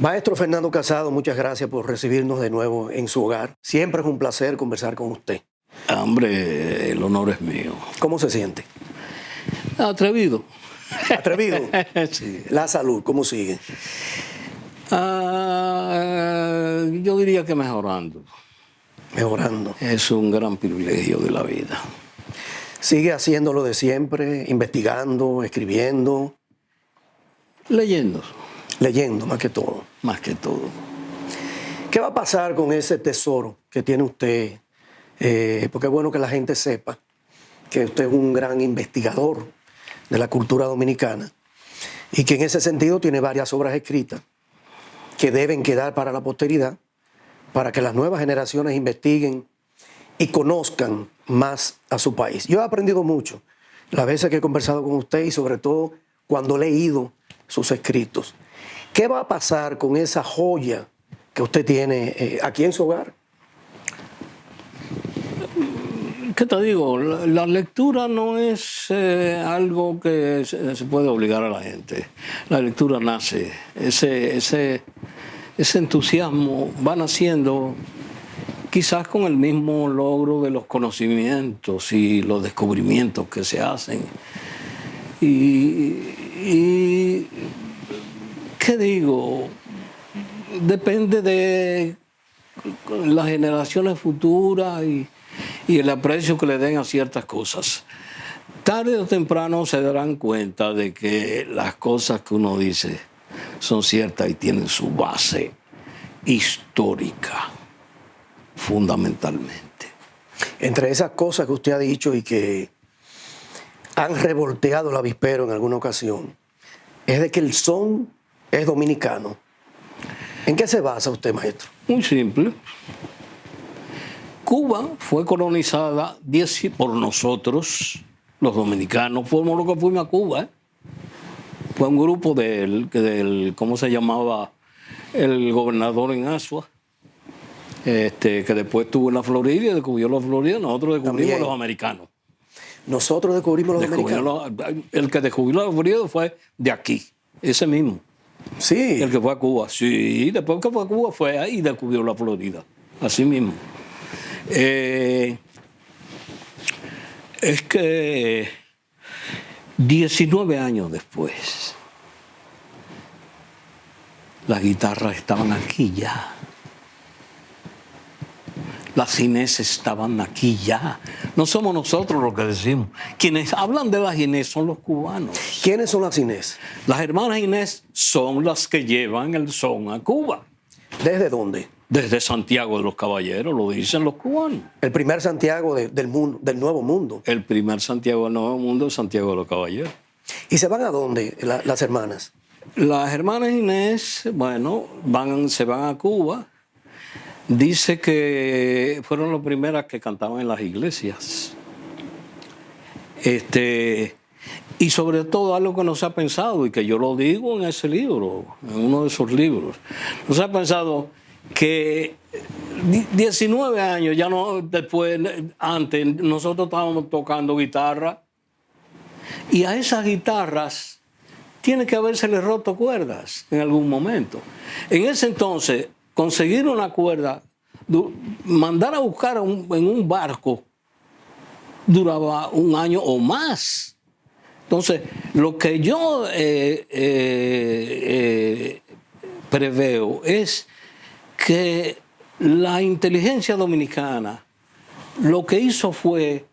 Maestro Fernando Casado, muchas gracias por recibirnos de nuevo en su hogar. Siempre es un placer conversar con usted. Hombre, el honor es mío. ¿Cómo se siente? Atrevido. ¿Atrevido? Sí. La salud, ¿cómo sigue? Yo diría que mejorando. Mejorando. Es un gran privilegio de la vida. ¿Sigue haciendo lo de siempre? ¿Investigando, escribiendo? Leyendo, Leyendo, más que todo. más que todo. ¿Qué va a pasar con ese tesoro que tiene usted? Porque es bueno que la gente sepa que usted es un gran investigador de la cultura dominicana y que en ese sentido tiene varias obras escritas que deben quedar para la posteridad, para que las nuevas generaciones investiguen y conozcan más a su país. Yo he aprendido mucho las veces que he conversado con usted y sobre todo cuando he leído sus escritos. ¿Qué va a pasar con esa joya que usted tiene aquí en su hogar? ¿Qué te digo? La lectura no es algo que se puede obligar a la gente. La lectura nace. Ese entusiasmo va naciendo quizás con el mismo logro de los conocimientos y los descubrimientos que se hacen. Y ¿qué digo? Depende de las generaciones futuras y el aprecio que le den a ciertas cosas. Tarde o temprano se darán cuenta de que las cosas que uno dice son ciertas y tienen su base histórica, fundamentalmente. Entre esas cosas que usted ha dicho y que han revolteado el avispero en alguna ocasión, es de que el son es dominicano. ¿En qué se basa usted, maestro? Muy simple. Cuba fue colonizada por nosotros, los dominicanos. Fuimos los que fuimos a Cuba. Fue un grupo del ¿cómo se llamaba? El gobernador en Asua, que después estuvo en la Florida y descubrió la Florida. Nosotros descubrimos También. los americanos. Nosotros descubrimos los americanos. El que descubrió la Florida fue de aquí, ese mismo. Sí. El que fue a Cuba. Sí, después que fue a Cuba fue ahí y descubrió la Florida. Así mismo. Es que 19 años después, las guitarras estaban aquí ya. Las Inés estaban aquí ya. No somos nosotros los que decimos. Quienes hablan de las Inés son los cubanos. ¿Quiénes son las Inés? Las hermanas Inés son las que llevan el son a Cuba. ¿Desde dónde? Desde Santiago de los Caballeros, lo dicen los cubanos. El primer Santiago del mundo, del Nuevo Mundo. El primer Santiago del Nuevo Mundo es Santiago de los Caballeros. ¿Y se van a dónde las hermanas? Las hermanas Inés, bueno, se van a Cuba. Dice que fueron las primeras que cantaban en las iglesias. Y sobre todo algo que no se ha pensado, y que yo lo digo en ese libro, en uno de esos libros. No se ha pensado que 19 años, ya no después, antes, nosotros estábamos tocando guitarra, y a esas guitarras tiene que habérsele roto cuerdas en algún momento. En ese entonces, conseguir una cuerda, mandar a buscar en un barco, duraba un año o más. Entonces, lo que yo preveo es que la inteligencia dominicana lo que hizo fue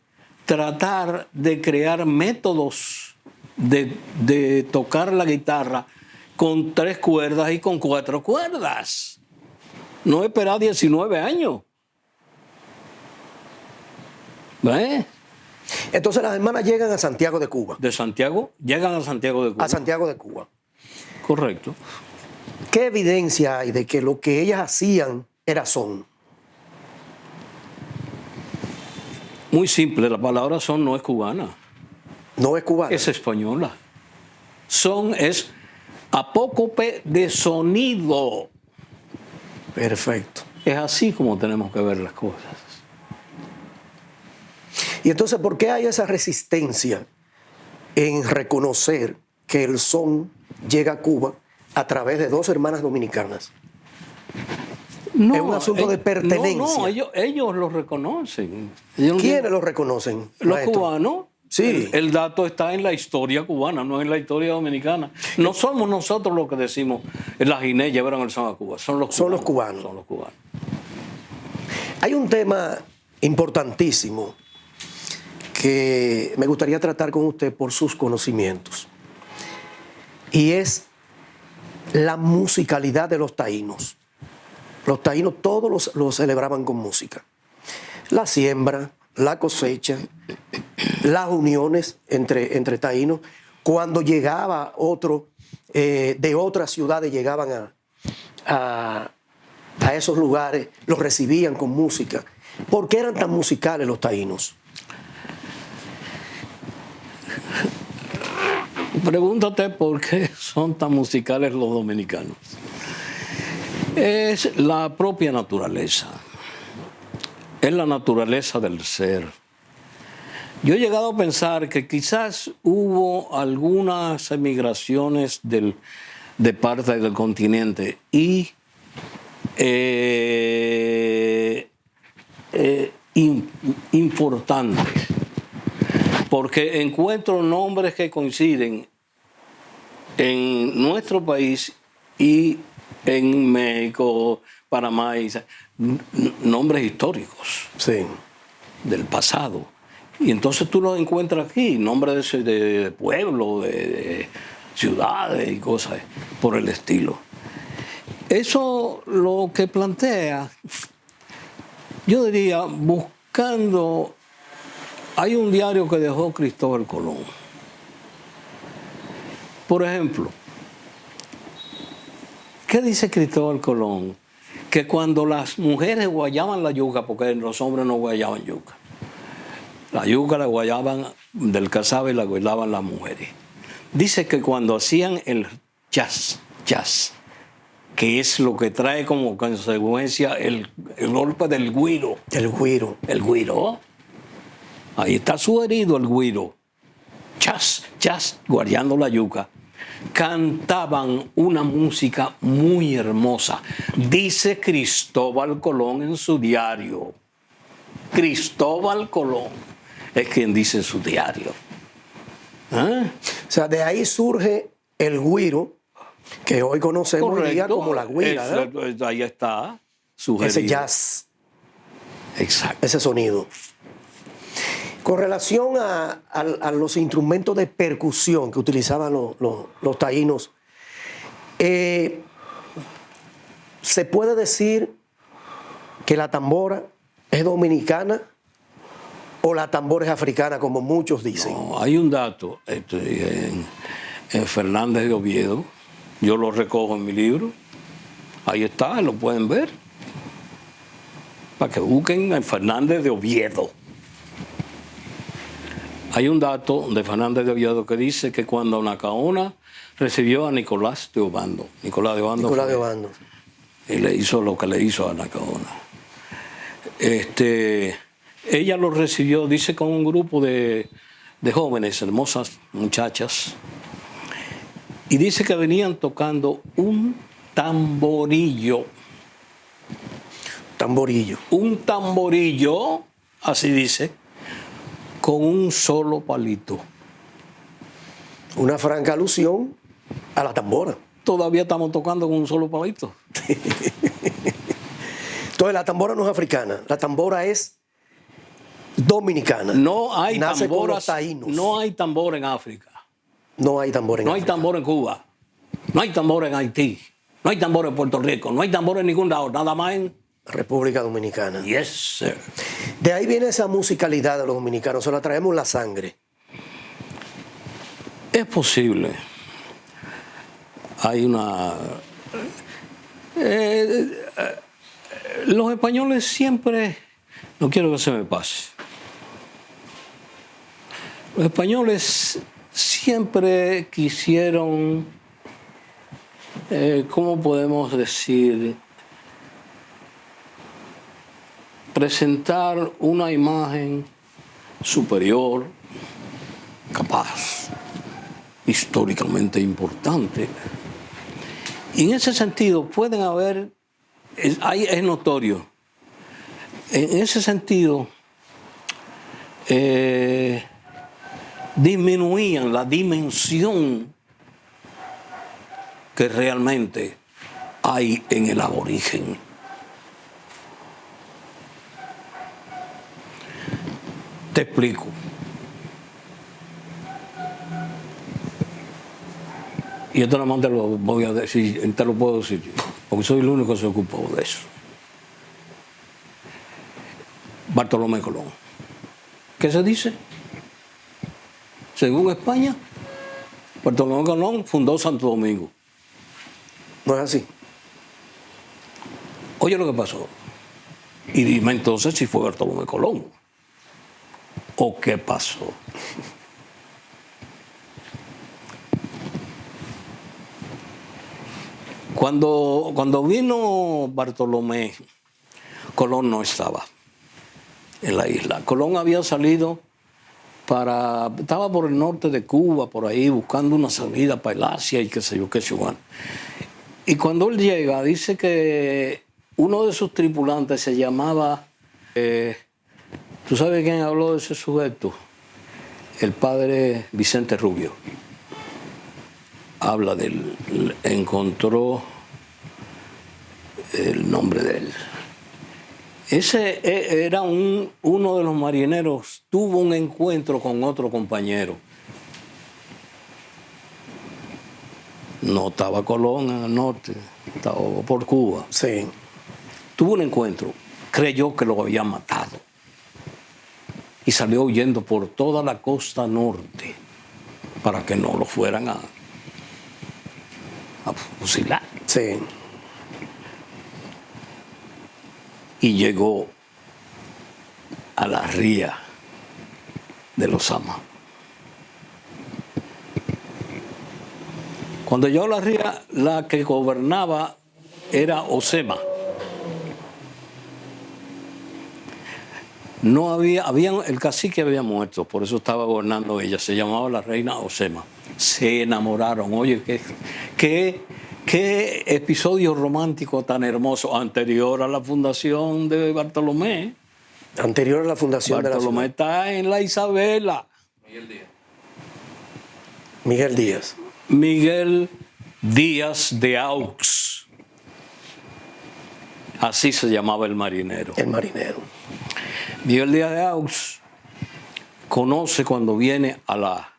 tratar de crear métodos de tocar la guitarra con 3 cuerdas y con 4 cuerdas. No esperar 19 años. ¿Ves? Entonces las hermanas llegan a Santiago de Cuba. De Santiago, llegan a Santiago de Cuba. A Santiago de Cuba. Correcto. ¿Qué evidencia hay de que lo que ellas hacían era son? Muy simple, la palabra son no es cubana. No es cubana. Es española. Son es apócope de sonido. Perfecto. Es así como tenemos que ver las cosas. Y entonces, ¿por qué hay esa resistencia en reconocer que el son llega a Cuba a través de dos hermanas dominicanas. No, es un asunto de pertenencia. No, ellos lo reconocen. ¿Quiénes lo reconocen? Los maestro? cubanos. Sí. El dato está en la historia cubana, no en la historia dominicana. No somos nosotros los que decimos la Ginés llevaron el son a Cuba, son los cubanos. Son los cubanos. Hay un tema importantísimo que me gustaría tratar con usted por sus conocimientos, y es la musicalidad de los taínos. Los taínos todos lo celebraban con música. La siembra, la cosecha, las uniones entre taínos. Cuando llegaba otro de otras ciudades, llegaban a esos lugares, los recibían con música. ¿Por qué eran tan musicales los taínos? Pregúntate por qué son tan musicales los dominicanos. Es la propia naturaleza. Es la naturaleza del ser. Yo he llegado a pensar que quizás hubo algunas emigraciones de parte del continente y importantes, porque encuentro nombres que coinciden en nuestro país y en México, Panamá, nombres históricos, sí, del pasado. Y entonces tú los encuentras aquí, nombres de pueblos, de ciudades y cosas por el estilo. Eso lo que plantea, yo diría, buscando, hay un diario que dejó Cristóbal Colón. Por ejemplo, ¿qué dice Cristóbal Colón? Que cuando las mujeres guayaban la yuca, porque los hombres no guayaban yuca, la yuca la guayaban del cazabe y la guayaban las mujeres. Dice que cuando hacían el jazz, que es lo que trae como consecuencia el golpe del güiro. El güiro. El güiro. Ahí está sugerido el güiro. Jazz, guardando la yuca. Cantaban una música muy hermosa. Dice Cristóbal Colón en su diario. Cristóbal Colón es quien dice en su diario. ¿Ah? O sea, de ahí surge el güiro, que hoy conocemos hoy día como la güira, ¿no? Ahí está sugerido. Ese jazz. Exacto. Ese sonido. Con relación a los instrumentos de percusión que utilizaban los taínos, ¿se puede decir que la tambora es dominicana o la tambora es africana, como muchos dicen? No, hay un dato en Fernández de Oviedo, yo lo recojo en mi libro, ahí está, lo pueden ver, para que busquen en Fernández de Oviedo. Hay un dato de Fernández de Oviedo que dice que cuando Anacaona recibió a Nicolás de Obando, y le hizo lo que le hizo a Anacaona. Ella lo recibió, dice, con un grupo de jóvenes, hermosas muchachas, y dice que venían tocando un tamborillo. Un tamborillo, así dice, con un solo palito. Una franca alusión a la tambora. Todavía estamos tocando con un solo palito. Entonces la tambora no es africana, la tambora es dominicana. No hay nace tamboras, con los taínos. no hay tambor en África. No hay tambor en África. No hay tambor en Cuba. No hay tambor en Haití. No hay tambor en Puerto Rico. No hay tambor en ningún lado. Nada más en República Dominicana. Yes, sir. De ahí viene esa musicalidad de los dominicanos. Se la traemos en la sangre. Es posible. Hay una... los españoles siempre... No quiero que se me pase. Los españoles siempre quisieron, ¿cómo podemos decir? Presentar una imagen superior, capaz, históricamente importante. Y en ese sentido pueden haber, es notorio, en ese sentido disminuían la dimensión que realmente hay en el aborigen. Te explico. Y esto nada más te lo voy a decir, te lo puedo decir yo, porque soy el único que se ocupó de eso. Bartolomé Colón. ¿Qué se dice? Según España, Bartolomé Colón fundó Santo Domingo. No es así. Oye lo que pasó. Y dime entonces si fue Bartolomé Colón. ¿O qué pasó? Cuando vino Bartolomé, Colón no estaba en la isla. Colón había salido estaba por el norte de Cuba, por ahí, buscando una salida para el Asia y qué sé yo, qué sé yo. Y cuando él llega, dice que uno de sus tripulantes se llamaba, ¿tú sabes quién habló de ese sujeto? El padre Vicente Rubio. Habla de él, encontró el nombre de él. Ese era uno de los marineros, tuvo un encuentro con otro compañero. No estaba Colón en el norte, estaba por Cuba. Sí. Tuvo un encuentro, creyó que lo habían matado y salió huyendo por toda la costa norte para que no lo fueran a fusilar. Sí. Y llegó a la ría de los Amas. Cuando llegó a la ría, la que gobernaba era Osema. No el cacique había muerto, por eso estaba gobernando ella, se llamaba la reina Osema. Se enamoraron. Oye, qué episodio romántico tan hermoso, anterior a la fundación de Bartolomé. Anterior a la fundación Bartolomé de la ciudad. está en la Isabela. Miguel Díaz. Miguel Díaz de Aux. Así se llamaba el marinero. El marinero. Miguel Díaz de Aux conoce cuando viene a la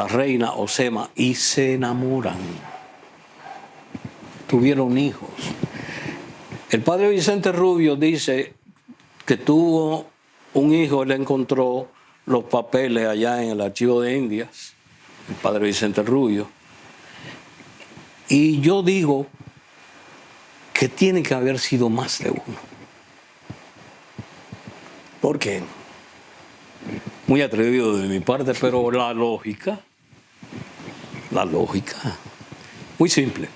reina Osema y se enamoran. Tuvieron hijos. El padre Vicente Rubio dice que tuvo un hijo, él encontró los papeles allá en el Archivo de Indias, el padre Vicente Rubio, y yo digo que tiene que haber sido más de uno. ¿Por qué? Muy atrevido de mi parte, pero la lógica, muy simple.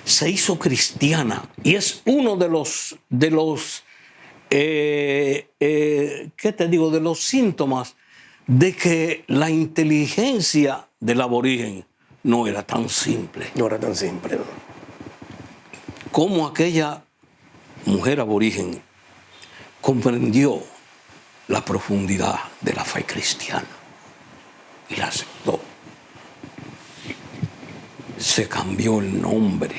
Se hizo cristiana y es uno de los ¿qué te digo? De los síntomas de que la inteligencia del aborigen no era tan simple. No era tan simple, ¿no? Como aquella mujer aborigen comprendió la profundidad de la fe cristiana y la aceptó. Se cambió el nombre.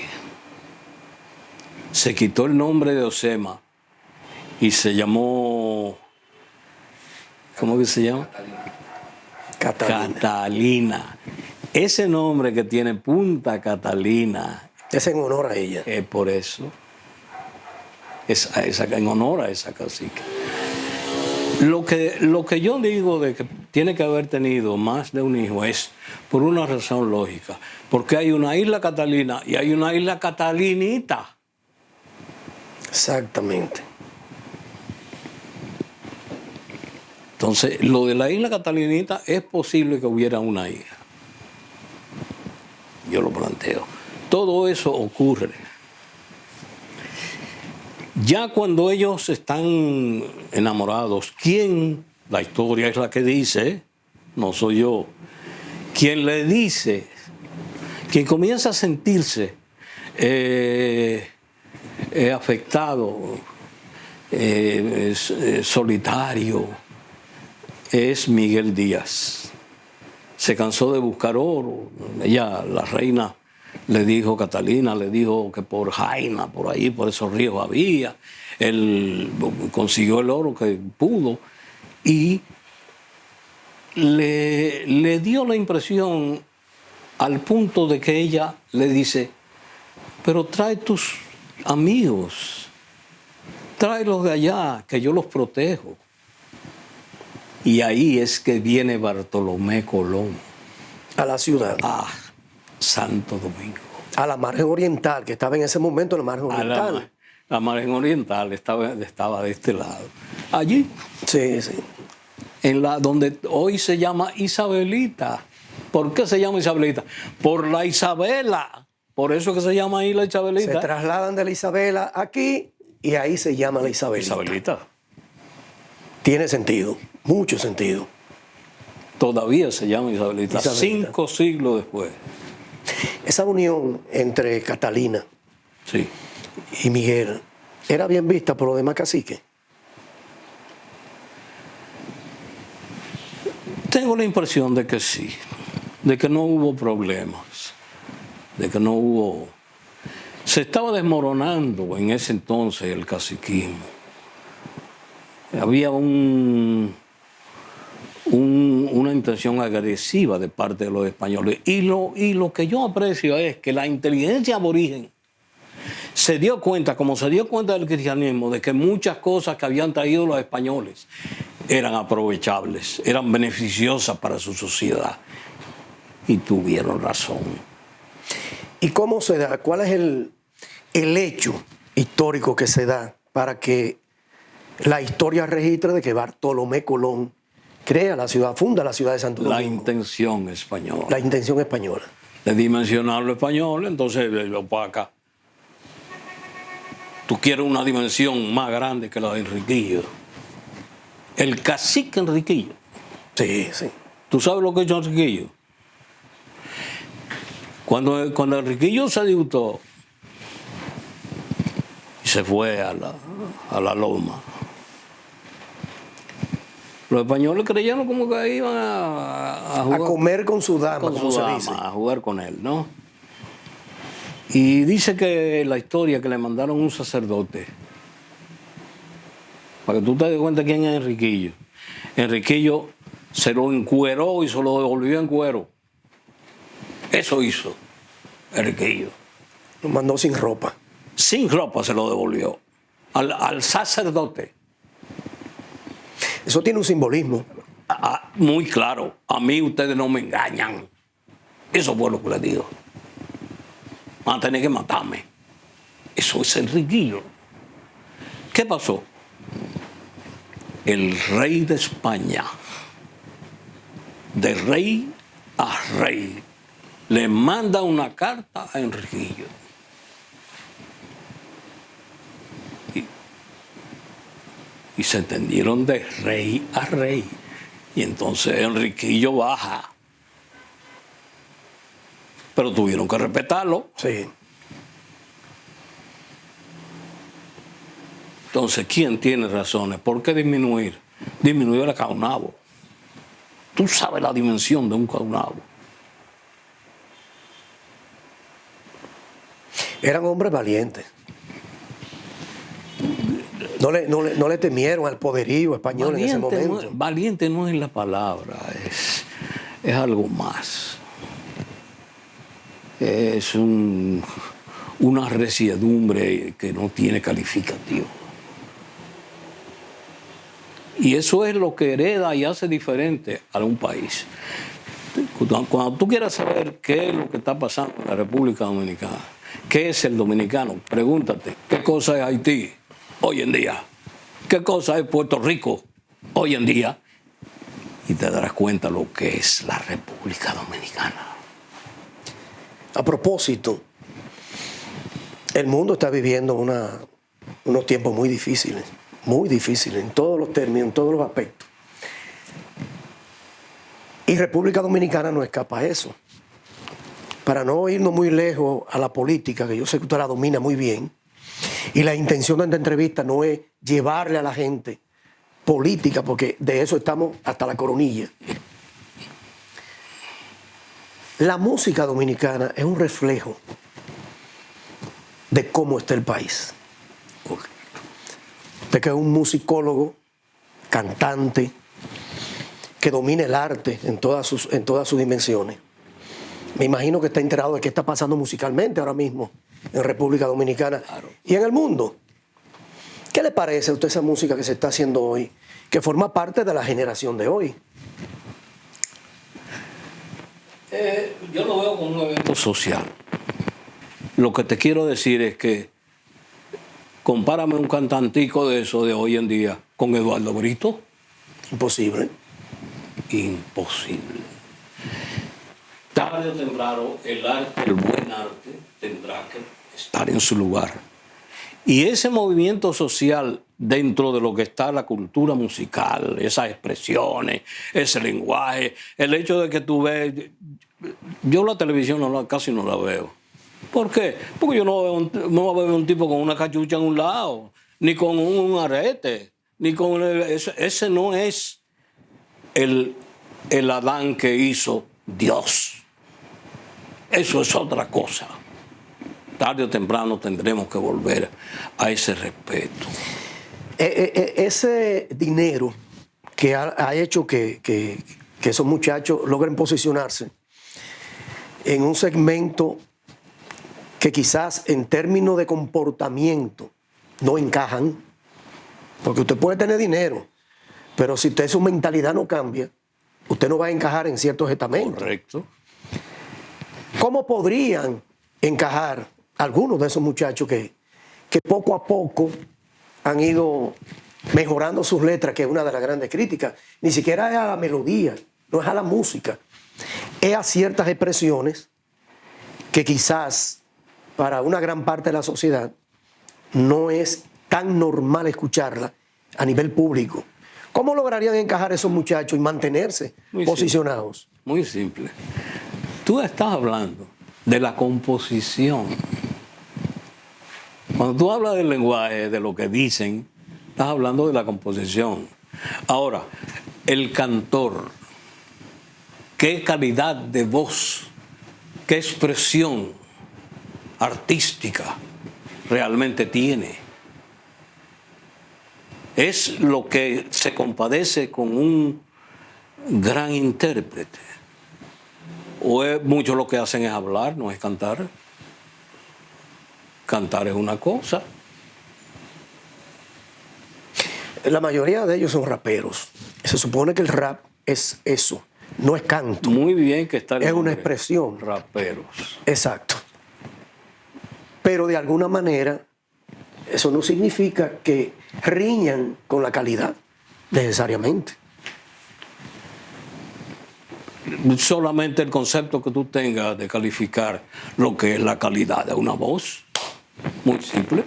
Se quitó el nombre de Osema y se llamó, ¿cómo que se llama? Catalina. Catalina. Ese nombre que tiene Punta Catalina. Es en honor a ella. Es por eso. En honor a esa cacique. Lo que yo digo de que tiene que haber tenido más de un hijo es por una razón lógica. Porque hay una isla Catalina y hay una isla Catalinita. Exactamente. Entonces, lo de la isla Catalinita es posible que hubiera una hija. Yo lo planteo. Todo eso ocurre. Ya cuando ellos están enamorados, la historia es la que dice, no soy yo, quien le dice quien comienza a sentirse afectado, solitario, es Miguel Díaz. Se cansó de buscar oro. Ella, la reina, le dijo, Catalina, le dijo que por Jaina, por ahí, por esos ríos había. Él consiguió el oro que pudo y le dio la impresión al punto de que ella le dice, pero trae tus amigos, tráelos de allá, que yo los protejo. Y ahí es que viene Bartolomé Colón. A la ciudad. A Santo Domingo. A la margen oriental, que estaba en ese momento en la margen oriental. La margen oriental estaba de este lado. Allí. Sí, sí. Donde hoy se llama Isabelita. ¿Por qué se llama Isabelita? Por la Isabela. Por eso que se llama ahí la Isabelita. Se trasladan de la Isabela aquí y ahí se llama la Isabelita. Isabelita. Tiene sentido, mucho sentido. Todavía se llama Isabelita. 5 siglos después. Esa unión entre Catalina sí. y Miguel era bien vista por los demás caciques. Tengo la impresión de que sí, de que no hubo problemas, de que no hubo... Se estaba desmoronando en ese entonces el caciquismo. Había una intención agresiva de parte de los españoles. Y lo que yo aprecio es que la inteligencia aborigen se dio cuenta, como se dio cuenta del cristianismo, de que muchas cosas que habían traído los españoles eran aprovechables, eran beneficiosas para su sociedad. Y tuvieron razón. ¿Y cómo se da? ¿Cuál es el hecho histórico que se da para que la historia registre de que Bartolomé Colón crea la ciudad, funda la ciudad de Santo Domingo? La intención española. La intención española. De dimensionar lo español, entonces lo para acá. Tú quieres una dimensión más grande que la de Enriquillo. El cacique Enriquillo. Sí, sí. ¿Tú sabes lo que hizo Enriquillo? Cuando Enriquillo se debutó y se fue a la loma, los españoles creyeron como que iban a jugar, a comer con su dama, con como su se dama, dice. a jugar con él, ¿no? Y dice que la historia que le mandaron un sacerdote, para que tú te des cuenta quién es Enriquillo. Enriquillo se lo encueró y se lo devolvió en cuero. Eso hizo Enriquillo. Lo mandó sin ropa. Sin ropa se lo devolvió al sacerdote. Eso tiene un simbolismo. Muy claro. A mí ustedes no me engañan. Eso fue lo que le dijo. Van a tener que matarme. Eso es Enriquillo. ¿Qué pasó? El rey de España, de rey a rey, le manda una carta a Enriquillo. Y se entendieron de rey a rey. Y entonces Enriquillo baja. Pero tuvieron que respetarlo. Sí. Entonces, ¿quién tiene razones? ¿Por qué disminuir? Disminuir a Caunabo. Tú sabes la dimensión de un Caunabo. Eran hombres valientes. No le temieron al poderío español en ese momento. Valiente no es la palabra, es algo más. Es una resiedumbre que no tiene calificativo. Y eso es lo que hereda y hace diferente a un país. Cuando tú quieras saber qué es lo que está pasando en la República Dominicana, qué es el dominicano, pregúntate, ¿qué cosa es Haití hoy en día? ¿Qué cosa es Puerto Rico hoy en día? Y te darás cuenta lo que es la República Dominicana. A propósito, el mundo está viviendo unos tiempos muy difíciles en todos los términos, en todos los aspectos. Y República Dominicana no escapa a eso. para no irnos muy lejos a la política, que yo sé que usted la domina muy bien, y la intención de esta entrevista no es llevarle a la gente política, porque de eso estamos hasta la coronilla. La música dominicana es un reflejo de cómo está el país. Usted que es un musicólogo, cantante, que domina el arte en todas sus dimensiones. Me imagino que está enterado de qué está pasando musicalmente ahora mismo en República Dominicana Claro. y en el mundo. ¿Qué le parece a usted esa música que se está haciendo hoy, que forma parte de la generación de hoy? Yo lo veo como un evento social. Lo que te quiero decir es que compárame un cantantico de eso de hoy en día con Eduardo Brito. Imposible. Imposible. Tarde o temprano el arte, el buen arte, tendrá que estar en su lugar. Y ese movimiento social dentro de lo que está la cultura musical, esas expresiones, ese lenguaje, el hecho de que tú ves, yo la televisión casi no la veo. ¿Por qué? Porque yo no veo un tipo con una cachucha en un lado, ni con un arete, ni con ese no es el Adán que hizo Dios. Eso es otra cosa. Tarde o temprano tendremos que volver a ese respeto. Ese dinero que ha hecho que esos muchachos logren posicionarse en un segmento que quizás en términos de comportamiento no encajan, porque usted puede tener dinero, pero si usted su mentalidad no cambia, usted no va a encajar en ciertos estamentos. Correcto. ¿Cómo podrían encajar algunos de esos muchachos que poco a poco han ido mejorando sus letras, que es una de las grandes críticas? Ni siquiera es a la melodía, no es a la música, es a ciertas expresiones que quizás para una gran parte de la sociedad no es tan normal escucharla a nivel público. ¿Cómo lograrían encajar esos muchachos y mantenerse posicionados? Muy simple. Tú estás hablando de la composición. Cuando tú hablas del lenguaje, de lo que dicen, estás hablando de la composición. Ahora, el cantor, qué calidad de voz, qué expresión artística realmente tiene. Es lo que se compadece con un gran intérprete. O es mucho lo que hacen es hablar, no es cantar. Cantar es una cosa. La mayoría de ellos son raperos. Se supone que el rap es eso, no es canto. Muy bien que está el es nombre. una expresión. Raperos. Exacto. Pero de alguna manera, eso no significa que riñan con la calidad, necesariamente. Solamente el concepto que tú tengas de calificar lo que es la calidad de una voz. Muy simple.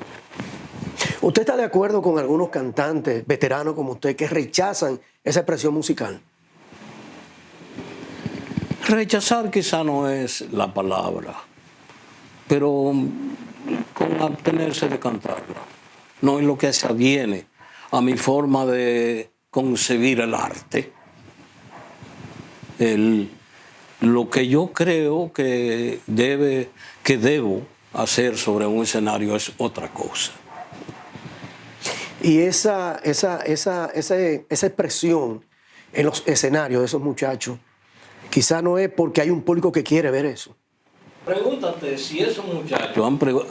¿Usted está de acuerdo con algunos cantantes veteranos como usted que rechazan esa expresión musical? Rechazar quizá no es la palabra, pero con abstenerse de cantarla. No es lo que se adviene a mi forma de concebir el arte. Lo que yo creo que debo hacer sobre un escenario es otra cosa. Y esa expresión en los escenarios de esos muchachos, quizá no es porque hay un público que quiere ver eso. Pregúntate si esos muchachos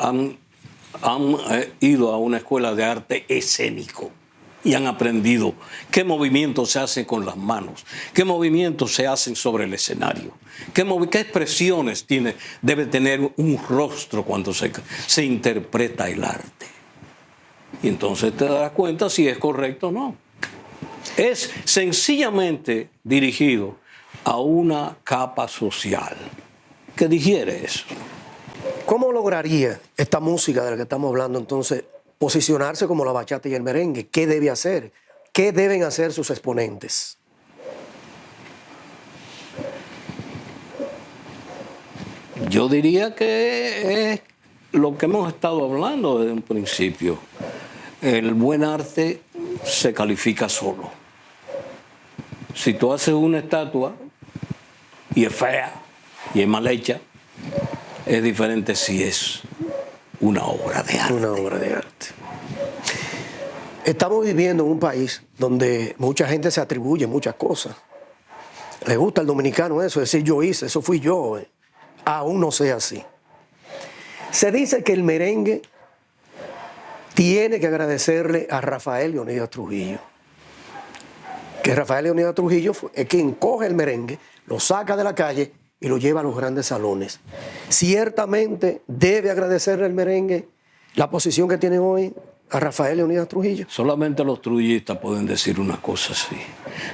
han ido a una escuela de arte escénico y han aprendido qué movimientos se hacen con las manos, qué movimientos se hacen sobre el escenario, qué expresiones debe tener un rostro cuando se interpreta el arte. Y entonces te das cuenta si es correcto o no. Es sencillamente dirigido a una capa social que digiere eso. ¿Cómo lograría esta música de la que estamos hablando entonces posicionarse como la bachata y el merengue? ¿Qué debe hacer? ¿Qué deben hacer sus exponentes? Yo diría que es lo que hemos estado hablando desde un principio. El buen arte se califica solo. Si tú haces una estatua y es fea y es mal hecha, es diferente si es una obra de arte. Una obra de arte. Estamos viviendo en un país donde mucha gente se atribuye muchas cosas. Le gusta al dominicano eso, decir yo hice, eso fui yo. Aún no sea así. Se dice que el merengue tiene que agradecerle a Rafael Leonidas Trujillo. Que Rafael Leonidas Trujillo es quien coge el merengue, lo saca de la calle y lo lleva a los grandes salones. Ciertamente debe agradecerle el merengue la posición que tiene hoy a Rafael Leonidas Trujillo. Solamente los trujillistas pueden decir una cosa así.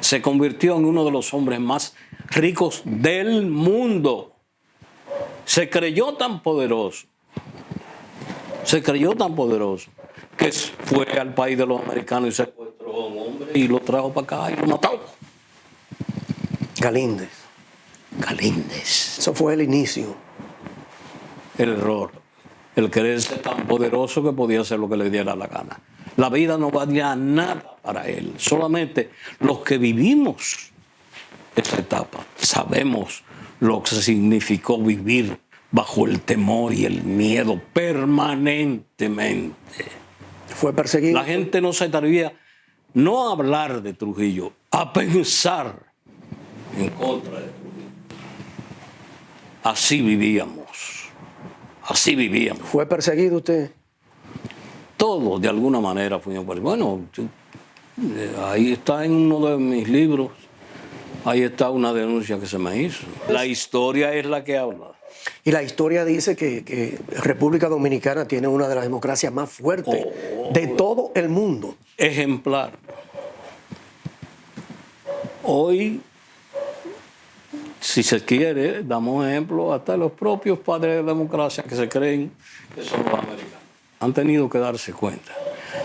Se convirtió en uno de los hombres más ricos del mundo. Se creyó tan poderoso. Que fue al país de los americanos y secuestró a un hombre y lo trajo para acá y lo mató. Galíndez. Eso fue el inicio. El error. El querer ser tan poderoso que podía hacer lo que le diera la gana. La vida no valía nada para él. Solamente los que vivimos esa etapa sabemos lo que significó vivir bajo el temor y el miedo permanentemente. Fue perseguido. La gente no se atrevía no a hablar de Trujillo, a pensar en contra de Trujillo. Así vivíamos. ¿Fue perseguido usted? Todos de alguna manera fuimos perseguidos. Bueno, ahí está en uno de mis libros, ahí está una denuncia que se me hizo. La historia es la que habla. Y la historia dice que República Dominicana tiene una de las democracias más fuertes de todo el mundo. Ejemplar. Hoy, si se quiere, damos ejemplo hasta los propios padres de democracia que se creen que son los americanos. Han tenido que darse cuenta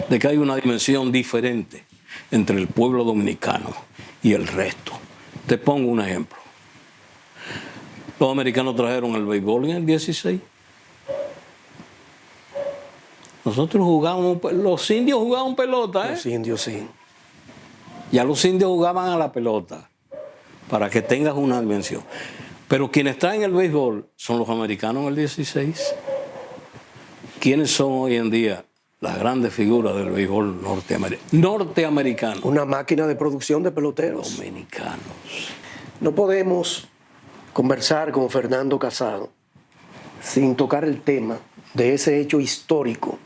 de que hay una dimensión diferente entre el pueblo dominicano y el resto. Te pongo un ejemplo. Los americanos trajeron el béisbol en el 16. Nosotros jugábamos, los indios jugaban pelota, ¿eh? Los indios, sí. Ya los indios jugaban a la pelota, para que tengas una dimensión. Pero quienes traen el béisbol son los americanos en el 16. ¿Quiénes son hoy en día las grandes figuras del béisbol norteamericano? Una máquina de producción de peloteros. Dominicanos. No podemos conversar con Fernando Casado sin tocar el tema de ese hecho histórico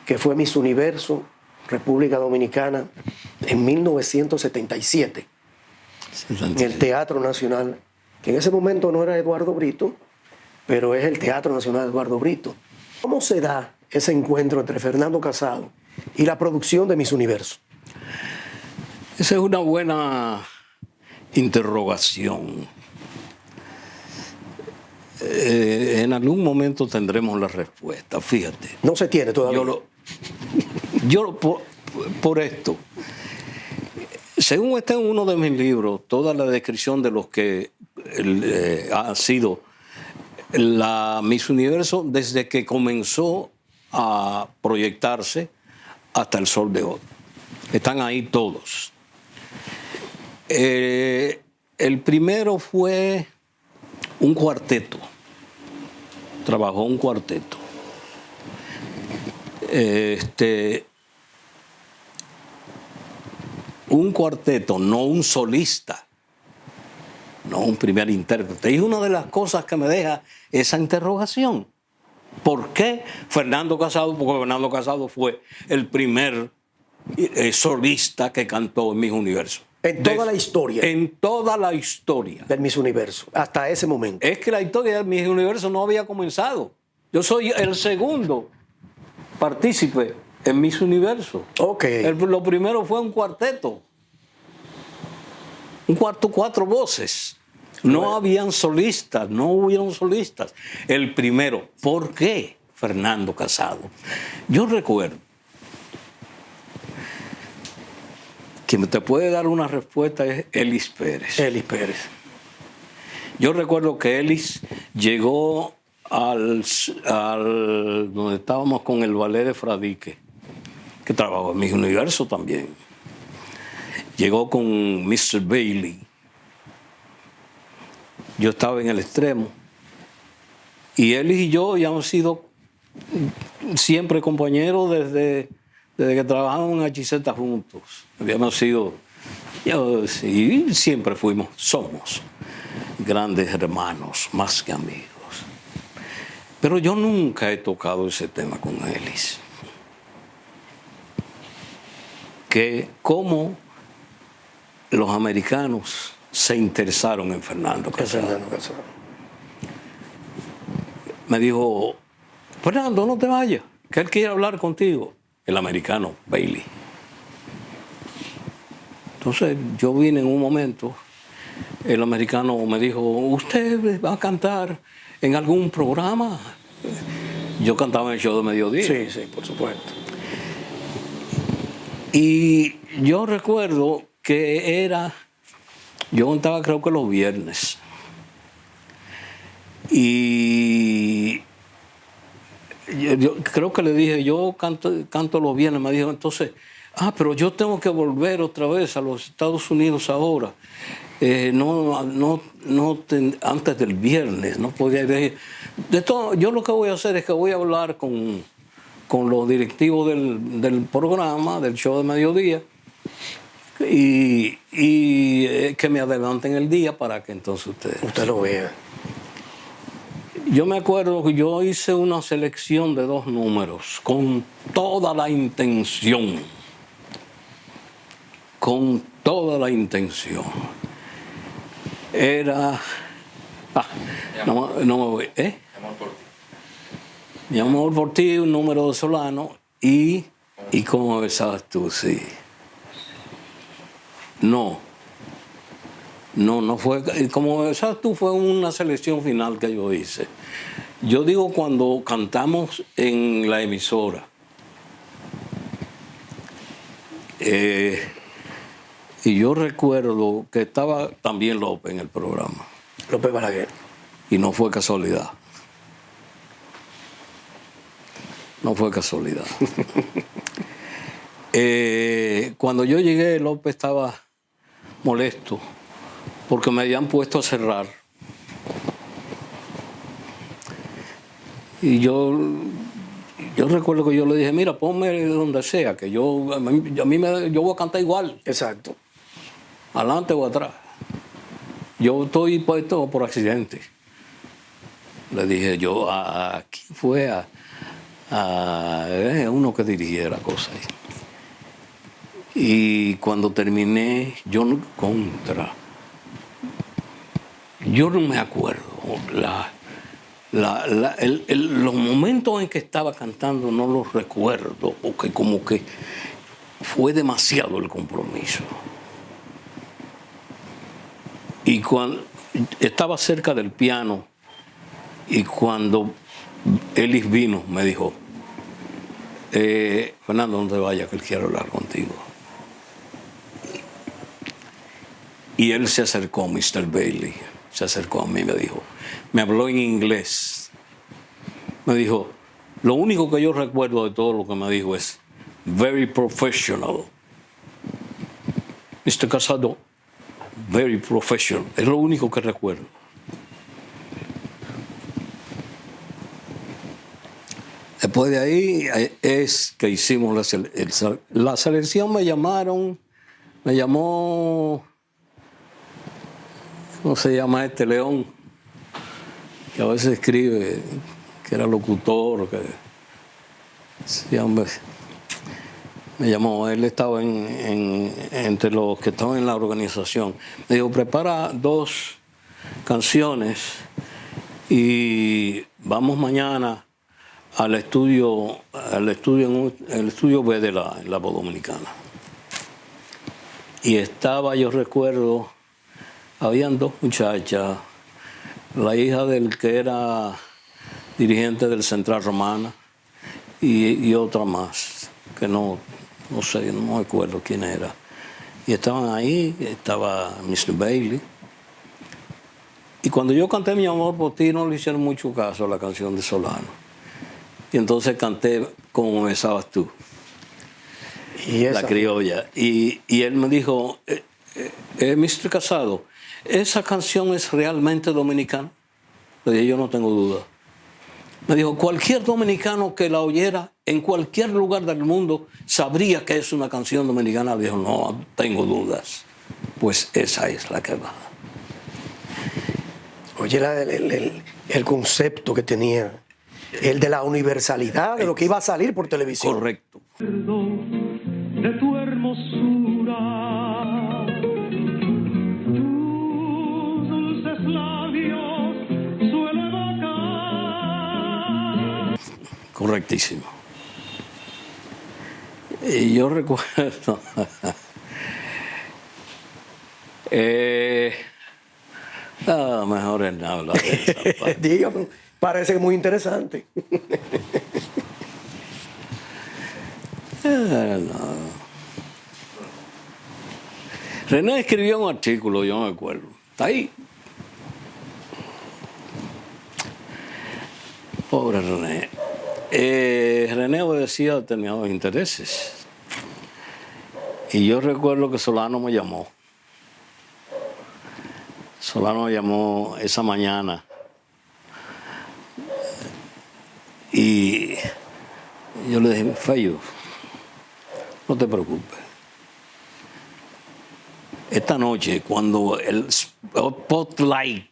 que fue Miss Universo, República Dominicana, en 1977, en el Teatro Nacional, que en ese momento no era Eduardo Brito, pero es el Teatro Nacional Eduardo Brito. ¿Cómo se da ese encuentro entre Fernando Casado y la producción de Miss Universo? Esa es una buena interrogación. En algún momento tendremos la respuesta, fíjate. No se tiene todavía. Por esto, según está en uno de mis libros, toda la descripción de los que ha sido la Miss Universo desde que comenzó a proyectarse hasta el sol de hoy. Están ahí todos. El primero fue un cuarteto. Trabajó un cuarteto. Un cuarteto, no un solista, no un primer intérprete. Y una de las cosas que me deja esa interrogación. ¿Por qué Fernando Casado? Porque Fernando Casado fue el primer solista que cantó en Miss Universo. En toda la historia. En toda la historia. Del Miss Universo, hasta ese momento. Es que la historia del Miss Universo no había comenzado. Yo soy el segundo partícipe en Miss Universo. Ok. Lo primero fue un cuarteto. Cuatro voces. No habían solistas, no hubieron solistas. El primero, ¿por qué Fernando Casado? Yo recuerdo quien te puede dar una respuesta es Elis Pérez. Elis Pérez. Yo recuerdo que Ellis llegó al donde estábamos con el ballet de Fradique, que trabajó en mi universo también. Llegó con Mr. Bailey. Yo estaba en el extremo. Y Ellis y yo ya hemos sido siempre compañeros desde que trabajamos en HZ juntos. Habíamos sido, y siempre somos grandes hermanos, más que amigos. Pero yo nunca he tocado ese tema con Ellis. Que cómo los americanos se interesaron en Fernando Casado. Me dijo, Fernando, no te vayas, que él quiere hablar contigo. El americano, Bailey. Entonces yo vine en un momento, el americano me dijo, ¿usted va a cantar en algún programa? Yo cantaba en el show de mediodía. Sí, sí, por supuesto. Y yo recuerdo que yo cantaba creo que los viernes. Y yo creo que le dije, yo canto los viernes. Me dijo entonces, pero yo tengo que volver otra vez a los Estados Unidos ahora. Antes del viernes, no podía ir. De todo, yo lo que voy a hacer es que voy a hablar con los directivos del programa, del show de mediodía, y que me adelanten el día para que entonces usted lo vea. Yo me acuerdo que yo hice una selección de 2 números con toda la intención. Era... no me voy. Amor por ti. Mi amor por ti, un número de Solano y cómo besabas tú, sí. No fue, como besabas tú fue una selección final que yo hice. Yo digo cuando cantamos en la emisora, y yo recuerdo que estaba también López en el programa. López Balaguer. Y no fue casualidad. No fue casualidad. Cuando yo llegué, López estaba molesto porque me habían puesto a cerrar. Y yo recuerdo que yo le dije, mira, ponme donde sea, que yo voy a cantar igual. Exacto. Adelante o atrás. Yo estoy puesto por accidente. Le dije yo, aquí fue a uno que dirigía la cosa ahí. Y cuando terminé, yo no me acuerdo. Los momentos en que estaba cantando no los recuerdo, porque como que fue demasiado el compromiso. Y cuando estaba cerca del piano, y cuando Ellis vino, me dijo, Fernando, no te vayas, que él quiere hablar contigo. Y él se acercó, Mr. Bailey, se acercó a mí y me habló en inglés. Me dijo, lo único que yo recuerdo de todo lo que me dijo es, very professional. Mr. Casado, very professional. Es lo único que recuerdo. Después de ahí es que hicimos la selección. Me llamó, ¿cómo se llama este León? Que a veces escribe, que era locutor, sí, hombre. Me llamó, él estaba entre los que estaban en la organización. Me dijo, prepara 2 canciones y vamos mañana al estudio B de la Voz Dominicana. Y estaba, yo recuerdo, habían 2 muchachas, la hija del que era dirigente del Central Romana y otra más, que no sé, no me acuerdo quién era. Y estaban ahí, estaba Mr. Bailey. Y cuando yo canté Mi amor por ti, no le hicieron mucho caso a la canción de Solano. Y entonces canté Como me besabas tú, Y la esa, criolla. Y él me dijo, Mr. Casado, ¿esa canción es realmente dominicana? Le dije, yo no tengo duda. Me dijo, cualquier dominicano que la oyera en cualquier lugar del mundo sabría que es una canción dominicana. Le dijo, no tengo dudas. Pues esa es la que va. oye, el concepto que tenía, el de la universalidad de lo que iba a salir por televisión. Correcto. De tu hermosura, tus dulces labios suelo evocar. Correctísimo. Y yo recuerdo... mejor es no hablar de esa parte. Dígame, parece muy interesante. No. René escribió un artículo, yo me acuerdo. Está ahí. Pobre René. René obedecía a determinados intereses. Y yo recuerdo que Solano me llamó. Solano me llamó esa mañana. Y yo le dije, Fello, no te preocupes. Esta noche, cuando el spotlight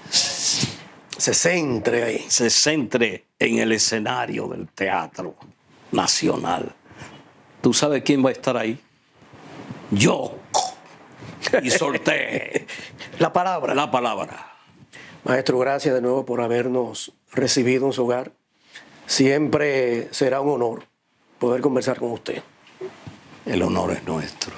Se centre ahí. se centre en el escenario del Teatro Nacional, ¿tú sabes quién va a estar ahí? Yo. Y solté La palabra. la palabra. Maestro, gracias de nuevo por habernos recibido en su hogar. Siempre será un honor poder conversar con usted. El honor es nuestro.